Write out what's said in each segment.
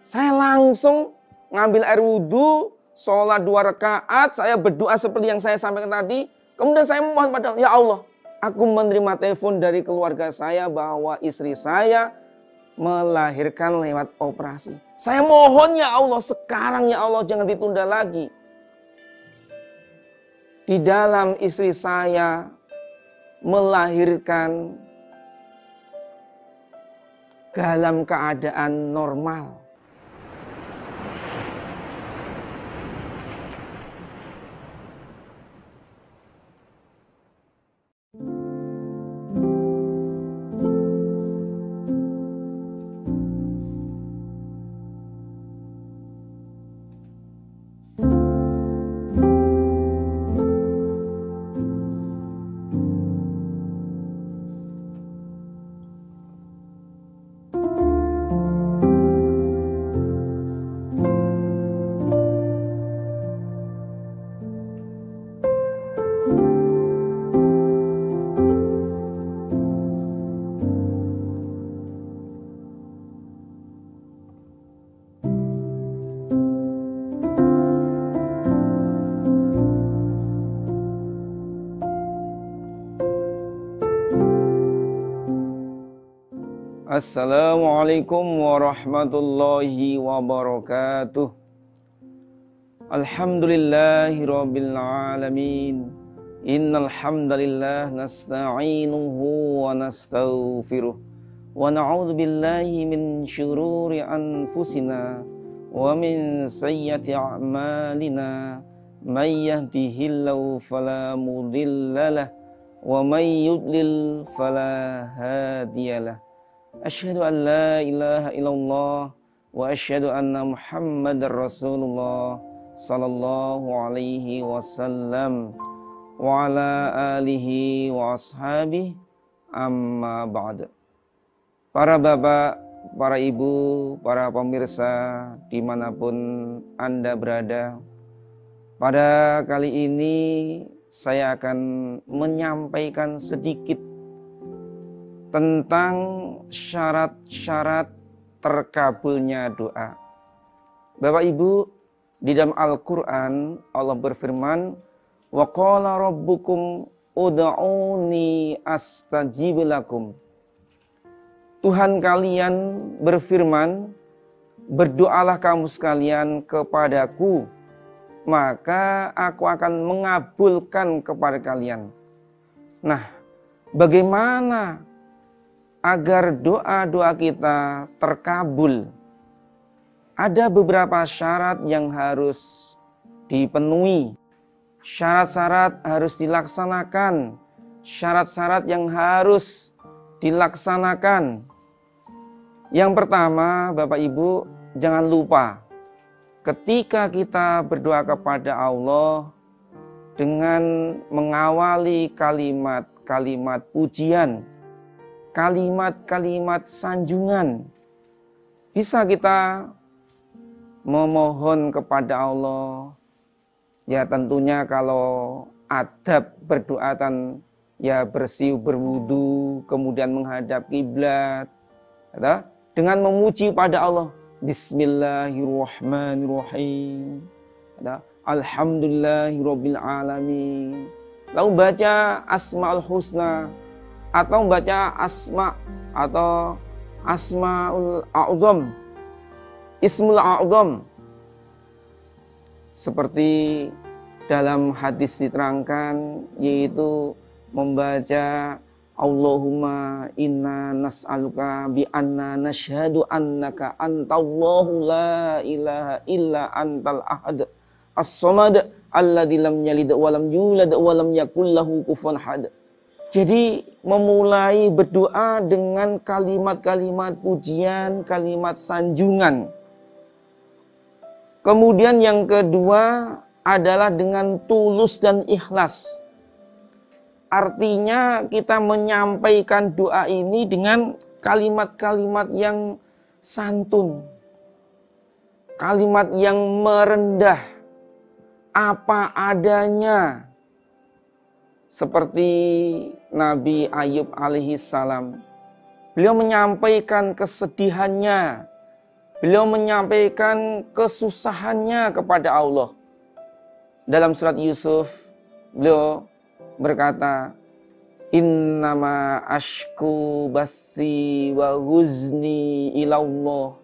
Saya langsung ngambil air wudhu, sholat 2 rakaat, saya berdoa seperti yang saya sampaikan tadi. Kemudian saya memohon pada Allah, ya Allah, aku menerima telepon dari keluarga saya bahwa istri saya melahirkan lewat operasi. Saya mohon ya Allah, sekarang ya Allah jangan ditunda lagi. Di dalam istri saya melahirkan dalam keadaan normal. Assalamualaikum warahmatullahi wabarakatuh. Alhamdulillahirabbil alamin. Innal hamdalillah nasta'inuhu wa nastaghfiruh wa na'udzu billahi min syururi anfusina wa min sayyiati a'malina. May yahdihillahu fala mudhillalah wa may yudlil fala hadiyalah. Asyhadu an la ilaha illallah wa asyhadu anna Muhammadar Rasulullah sallallahu alaihi wasallam wa ala alihi wa ashabihi amma ba'd. Para bapak, para ibu, para pemirsa dimanapun Anda berada, pada kali ini saya akan menyampaikan sedikit tentang syarat-syarat terkabulnya doa. Bapak Ibu, di dalam Al-Quran Allah berfirman, wa qala rabbukum ud'uni astajib lakum. Tuhan kalian berfirman, berdoalah kamu sekalian kepadaku, maka aku akan mengabulkan kepada kalian. Nah, bagaimana agar doa-doa kita terkabul? Ada beberapa syarat yang harus dipenuhi. Syarat-syarat harus dilaksanakan. Syarat-syarat yang harus dilaksanakan. Yang pertama, Bapak Ibu, jangan lupa ketika kita berdoa kepada Allah dengan mengawali kalimat-kalimat pujian, kalimat-kalimat sanjungan, bisa kita memohon kepada Allah. Ya tentunya kalau adab berdoa kan ya bersih, berwudu, kemudian menghadap kiblat, dengan memuji pada Allah. Bismillahirrahmanirrahim. Alhamdulillahirabbil alamin. Lalu baca Asmaul Husna, atau membaca asma atau asmaul a'zam, ismul a'zam, seperti dalam hadis diterangkan, yaitu membaca Allahumma inna nas'aluka bi anna nashhadu annaka antallahu la ilaha illa antal ahad as-samad alladzi lam yalid wa lam yulad wa lam yakul lahu kufuwan ahad. Jadi memulai berdoa dengan kalimat-kalimat pujian, kalimat sanjungan. Kemudian yang kedua adalah dengan tulus dan ikhlas. Artinya kita menyampaikan doa ini dengan kalimat-kalimat yang santun. Kalimat yang merendah, apa adanya. Seperti Nabi Ayub alaihi salam. Beliau menyampaikan kesedihannya. beliau menyampaikan kesusahannya kepada Allah. Dalam surat Yusuf, beliau berkata, innama ashku bathi wa huzni ilallah.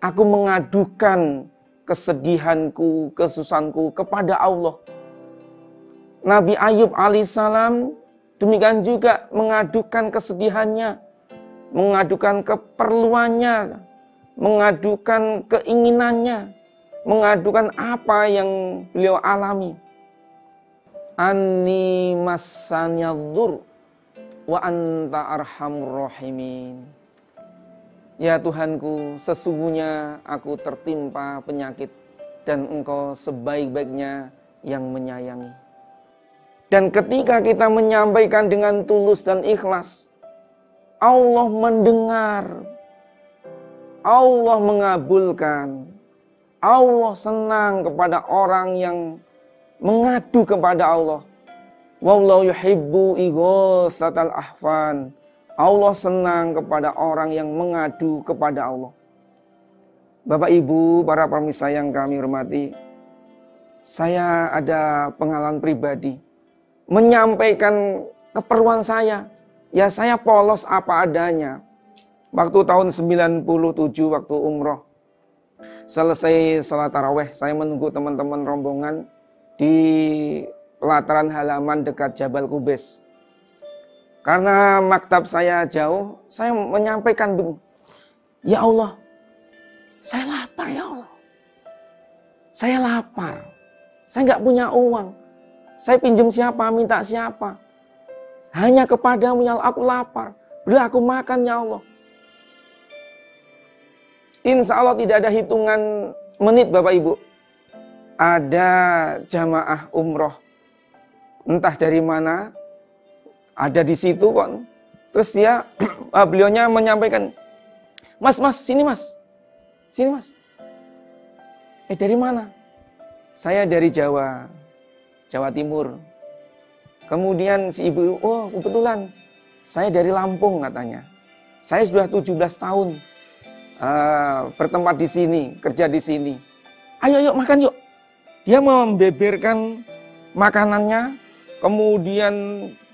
Aku mengadukan kesedihanku, kesusahanku kepada Allah. Nabi Ayub alaihissalam demikian juga mengadukan kesedihannya, mengadukan keperluannya, mengadukan keinginannya, mengadukan apa yang beliau alami. Anni massanyaddur wa anta arhamur rahimin. Ya Tuhanku, sesungguhnya aku tertimpa penyakit dan Engkau sebaik-baiknya yang menyayangi. Dan ketika kita menyampaikan dengan tulus dan ikhlas, Allah mendengar, Allah mengabulkan, Allah senang kepada orang yang mengadu kepada Allah. Wallahu yuhibbu ighatsatal ahfan. Allah senang kepada orang yang mengadu kepada Allah. Bapak Ibu, para pemirsa yang kami hormati, saya ada pengalaman pribadi menyampaikan keperluan saya. Ya saya polos apa adanya. Waktu tahun 97 waktu umroh, selesai sholat taraweh, saya menunggu teman-teman rombongan di pelataran halaman dekat Jabal Kubais. Karena maktab saya jauh, saya menyampaikan begini, ya Allah, saya lapar ya Allah. Saya lapar, saya nggak punya uang. Saya pinjam siapa, minta siapa. Hanya kepadamu ya Allah, aku lapar. Beri aku makan ya Allah. Insya Allah tidak ada hitungan menit Bapak Ibu. Ada jamaah umroh, entah dari mana, ada di situ kok. Terus dia, beliaunya menyampaikan, Mas, sini mas. Sini mas. Dari mana? Saya dari Jawa Timur. Kemudian si ibu, oh kebetulan, saya dari Lampung katanya. Saya sudah 17 tahun bertempat di sini, kerja di sini. Ayo yuk makan yuk. Dia membeberkan makanannya, kemudian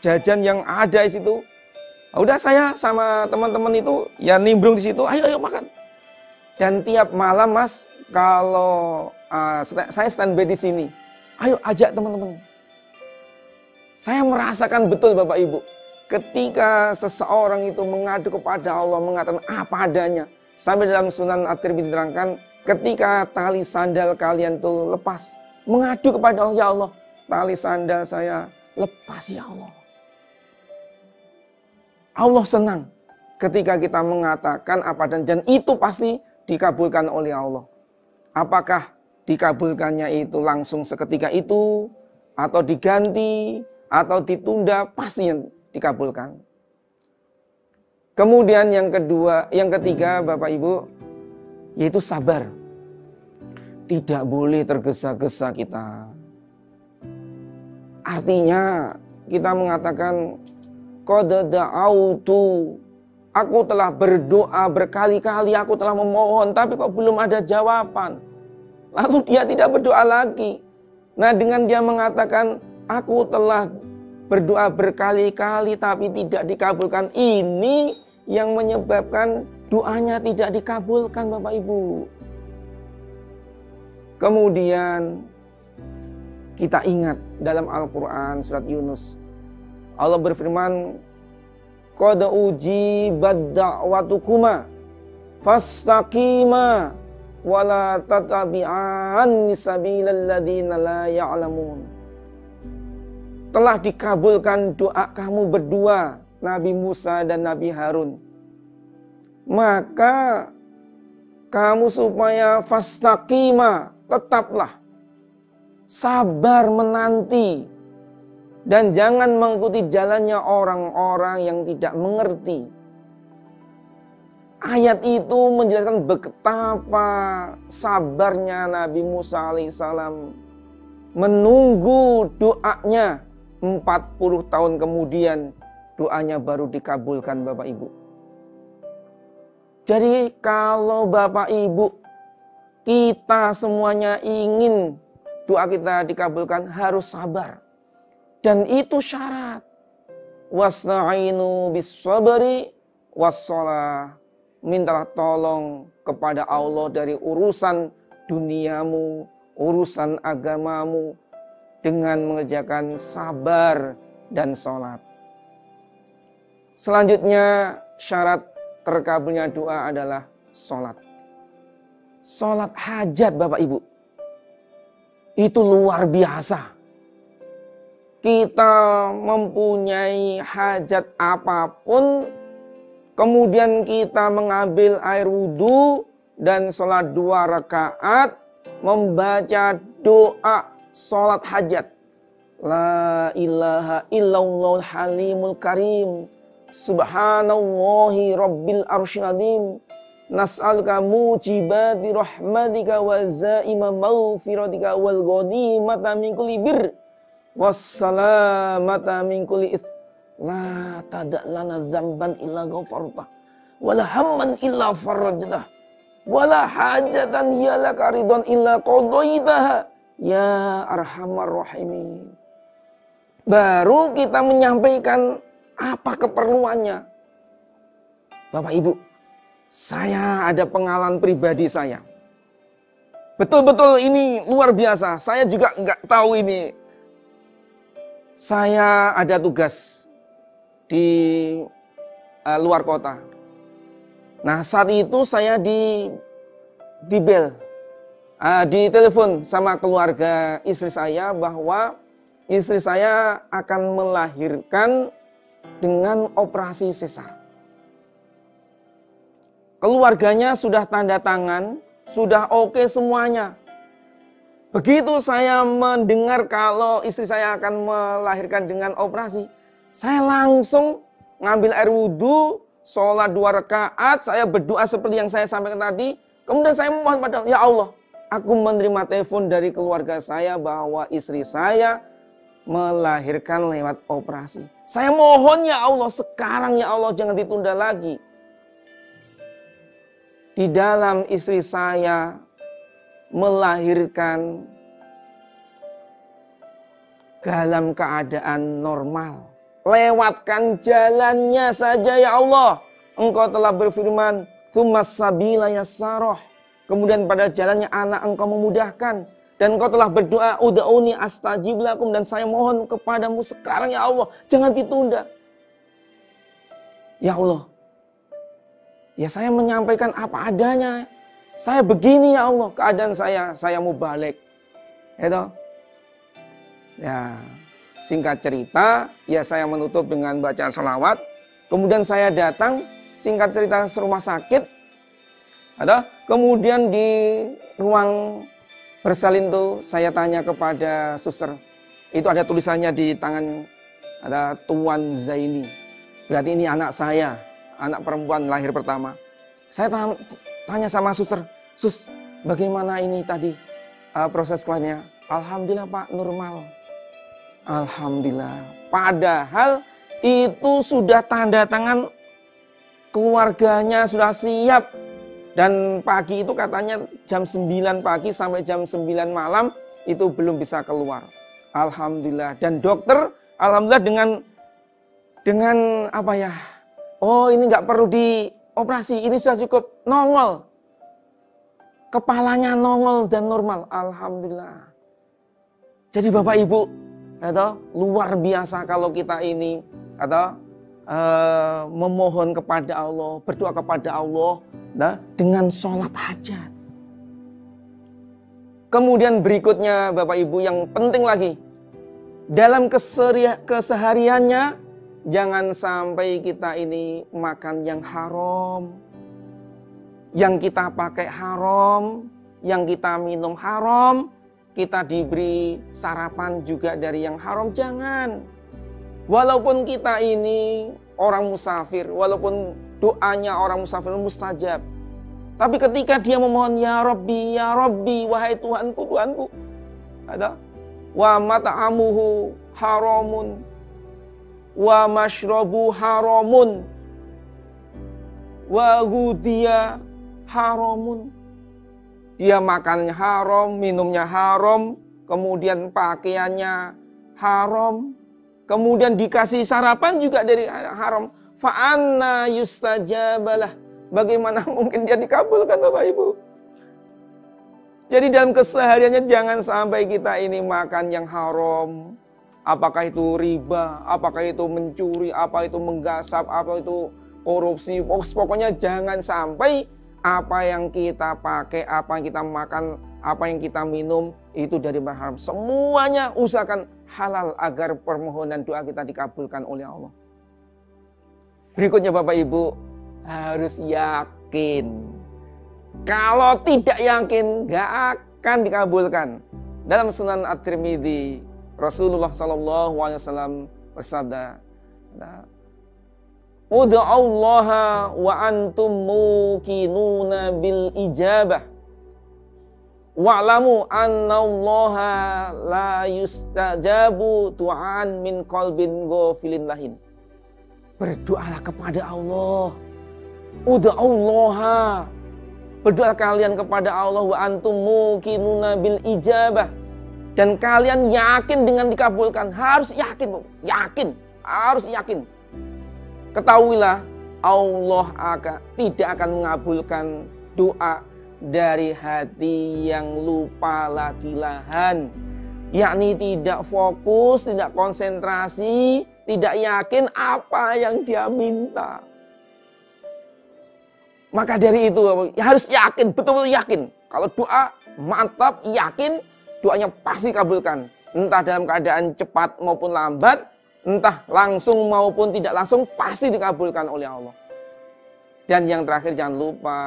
jajan yang ada di situ. Udah saya sama teman-teman itu ya nimbrung di situ. Ayo makan. Dan tiap malam mas, kalau saya standby di sini, ayo ajak teman-teman. Saya merasakan betul Bapak Ibu, ketika seseorang itu mengadu kepada Allah, mengatakan apa adanya. Sampai dalam Sunan At-Tirmidzi diterangkan, ketika tali sandal kalian itu lepas, mengadu kepada Allah, ya Allah, tali sandal saya lepas ya Allah. Allah senang ketika kita mengatakan apa dan itu pasti dikabulkan oleh Allah. Apakah dikabulkannya itu langsung seketika itu, atau diganti, atau ditunda, pasti yang dikabulkan. Kemudian yang ketiga Bapak Ibu, yaitu sabar. Tidak boleh tergesa-gesa kita. Artinya kita mengatakan qad da'autu, aku telah berdoa berkali-kali, aku telah memohon, tapi kok belum ada jawaban. Lalu dia tidak berdoa lagi. Nah dengan dia mengatakan aku telah berdoa berkali-kali tapi tidak dikabulkan, ini yang menyebabkan doanya tidak dikabulkan Bapak Ibu. Kemudian kita ingat dalam Al-Quran surat Yunus, Allah berfirman, qad ujibat da'watukuma fastaqima wala tatabi'an sabilal ladzina la ya'lamun. Telah dikabulkan doa kamu berdua, Nabi Musa dan Nabi Harun. Maka kamu supaya fastaqima, tetaplah sabar menanti dan jangan mengikuti jalannya orang-orang yang tidak mengerti. Ayat itu menjelaskan betapa sabarnya Nabi Musa alaihissalam menunggu doanya 40 tahun kemudian doanya baru dikabulkan Bapak Ibu. Jadi kalau Bapak Ibu kita semuanya ingin doa kita dikabulkan, harus sabar. Dan itu syarat. Wasta'inu bis sabri wassalah. Mintalah tolong kepada Allah dari urusan duniamu, urusan agamamu, dengan mengerjakan sabar dan sholat. Selanjutnya syarat terkabulnya doa adalah sholat. Sholat hajat Bapak Ibu. Itu luar biasa. Kita mempunyai hajat apapun, kemudian kita mengambil air wudhu dan sholat 2 rakaat, membaca doa sholat hajat. La ilaha illallahul halimul karim. Subhanallahi rabbil arsyil azim. Nas'aluka mujibati rahmatika wa zaima maghfiratika wal ghanimata min kulli bir wassalamata min kulli its. La tada' lana dzamban illa ghafarta wala hamman illa farajtah wala hajatan hiya laka ridwan illa qadaitaha ya arhamar rahimin. Baru kita menyampaikan apa keperluannya. Bapak Ibu, saya ada pengalaman pribadi saya. Betul-betul ini luar biasa. Saya juga nggak tahu ini. Saya ada tugas di luar kota. Nah saat itu saya di telepon sama keluarga istri saya bahwa istri saya akan melahirkan dengan operasi sesar. Keluarganya sudah tanda tangan, sudah oke semuanya. Begitu saya mendengar kalau istri saya akan melahirkan dengan operasi, saya langsung ngambil air wudhu, sholat 2 rakaat, saya berdoa seperti yang saya sampaikan tadi. Kemudian saya memohon pada Allah, ya Allah, aku menerima telepon dari keluarga saya bahwa istri saya melahirkan lewat operasi. Saya mohon ya Allah, sekarang ya Allah jangan ditunda lagi. Di dalam istri saya melahirkan dalam keadaan normal. Lewatkan jalannya saja ya Allah. Engkau telah berfirman, "Tsumas sabila yassarah." Kemudian pada jalannya anak engkau memudahkan. Dan engkau telah berdoa, "Ud'uni astajib lakum." Dan saya mohon kepadamu sekarang ya Allah, jangan ditunda. Ya Allah, ya saya menyampaikan apa adanya. Saya begini ya Allah, keadaan saya mau balik. Ya, singkat cerita, ya saya menutup dengan baca salawat. Kemudian saya datang, singkat cerita rumah sakit. Kemudian di ruang bersalin itu saya tanya kepada suster. Itu ada tulisannya di tangan, ada Tuan Zaini. Berarti ini anak saya, anak perempuan lahir pertama. Saya tanya sama suster, "Sus, bagaimana ini tadi proses kelahirannya?" "Alhamdulillah Pak, normal." Alhamdulillah. Padahal itu sudah tanda tangan keluarganya sudah siap. Dan pagi itu katanya jam 9 pagi sampai jam 9 malam itu belum bisa keluar. Alhamdulillah. Dan dokter alhamdulillah dengan apa ya? Oh, ini nggak perlu dioperasi, ini sudah cukup nongol. Kepalanya nongol dan normal. Alhamdulillah. Jadi Bapak Ibu, luar biasa kalau kita ini memohon kepada Allah, berdoa kepada Allah dengan sholat hajat. Kemudian berikutnya Bapak Ibu yang penting lagi, dalam kesehariannya jangan sampai kita ini makan yang haram, yang kita pakai haram, yang kita minum haram, kita diberi sarapan juga dari yang haram, jangan. Walaupun kita ini orang musafir, walaupun doanya orang musafir mustajab, tapi ketika dia memohon ya Rabbi, wahai Tuhanku, Tuhanku, wa mat'amuhu haramun, wa mashrabu haramun, wa ghudhiya haramun. Dia makannya haram, minumnya haram, kemudian pakaiannya haram, kemudian dikasih sarapan juga dari haram. Fa anna yustajabalah. Bagaimana mungkin dia dikabulkan Bapak Ibu? Jadi dalam kesehariannya jangan sampai kita ini makan yang haram. Apakah itu riba, apakah itu mencuri, apa itu menggasap, apa itu korupsi. Pokoknya jangan sampai apa yang kita pakai, apa yang kita makan, apa yang kita minum itu dari barang haram. Semuanya usahakan halal agar permohonan doa kita dikabulkan oleh Allah. Berikutnya Bapak Ibu harus yakin. Kalau tidak yakin gak akan dikabulkan. Dalam Sunan At-Tirmidzi Rasulullah SAW bersabda, Ud'ullaha wa antum muqinuna bil ijabah wa'lamu annallaha la yustajabu du'an min qalbin ghafilin lahin. Berdoalah kepada Allah. Ud'ullaha. Berdoa kalian kepada Allah wa antum muqinuna bil ijabah. Dan kalian yakin dengan dikabulkan. Harus yakin, yakin, harus yakin. Ketahuilah Allah tidak akan mengabulkan doa dari hati yang lupa lagi-lahan. Yakni tidak fokus, tidak konsentrasi, tidak yakin apa yang dia minta. Maka dari itu harus yakin, betul-betul yakin. Kalau doa mantap, yakin, doanya pasti kabulkan. Entah dalam keadaan cepat maupun lambat, entah langsung maupun tidak langsung, pasti dikabulkan oleh Allah. Dan yang terakhir jangan lupa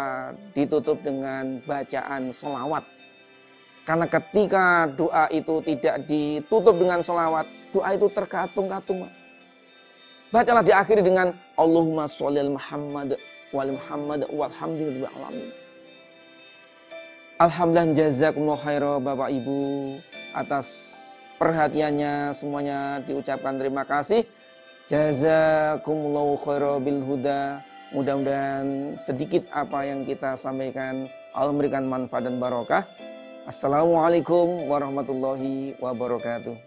ditutup dengan bacaan sholawat. Karena ketika doa itu tidak ditutup dengan sholawat, doa itu terkatung-katung. Bacalah diakhiri dengan Allahumma sholli ala Muhammad wal Muhammad walhamdulillah alamin. Alhamdulillah, jazakumullah khairan Bapak Ibu atas perhatiannya, semuanya diucapkan terima kasih. Jazakumullah khairan bil huda. Mudah-mudahan sedikit apa yang kita sampaikan Allah memberikan manfaat dan barokah. Assalamualaikum warahmatullahi wabarakatuh.